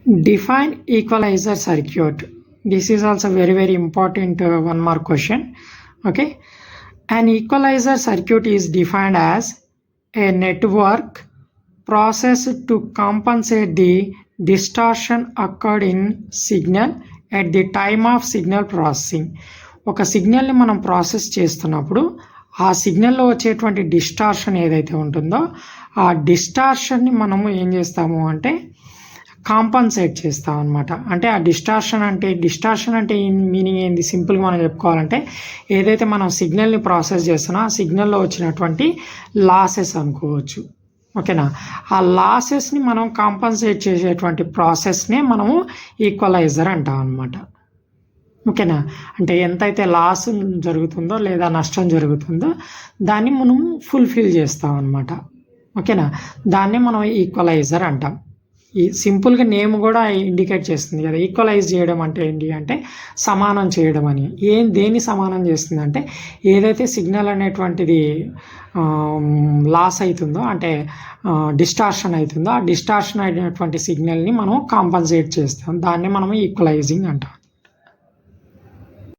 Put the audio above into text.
Define equalizer circuit. This is also very important one mark question. Okay, an equalizer circuit is defined as a network process to compensate the distortion occurred in signal at the time of signal processing. ఒక సిగ్నల్ని మనం process చేస్తున్నప్పుడు ఆ సిగ్నల్లో వచ్చేటువంటి distortion ఏదైతే ఉంటుందో ఆ డిస్టార్షన్ని మనము ఏం చేస్తాము అంటే కాంపన్సేట్ చేస్తాం అనమాట. అంటే ఆ డిస్టార్షన్ అంటే మీనింగ్ ఏంది, సింపుల్గా మనం చెప్పుకోవాలంటే ఏదైతే మనం సిగ్నల్ని ప్రాసెస్ చేస్తున్నా ఆ సిగ్నల్లో వచ్చినటువంటి లాసెస్ అనుకోవచ్చు. ఓకేనా, ఆ లాసెస్ని మనం కాంపన్సేట్ చేసేటువంటి ప్రాసెస్నే మనము ఈక్వలైజర్ అంటాం అనమాట. ఓకేనా, అంటే ఎంతైతే లాస్ జరుగుతుందో లేదా నష్టం జరుగుతుందో దాన్ని మనం ఫుల్ఫిల్ చేస్తాం అనమాట. ఓకేనా, దాన్నే మనం ఈక్వలైజర్ అంటాం. ఈ సింపుల్గా నేమ్ కూడా ఇండికేట్ చేస్తుంది కదా. ఈక్వలైజ్ చేయడం అంటే ఏంటి అంటే సమానం చేయడం అని. దేన్ని సమానం చేస్తుంది అంటే ఏదైతే సిగ్నల్ అనేటువంటిది లాస్ అవుతుందో అంటే డిస్టార్షన్ అవుతుందో ఆ డిస్టార్షన్ అయినటువంటి సిగ్నల్ని మనం కాంపన్సేట్ చేస్తాం. దాన్ని మనం ఈక్వలైజింగ్ అంటాం.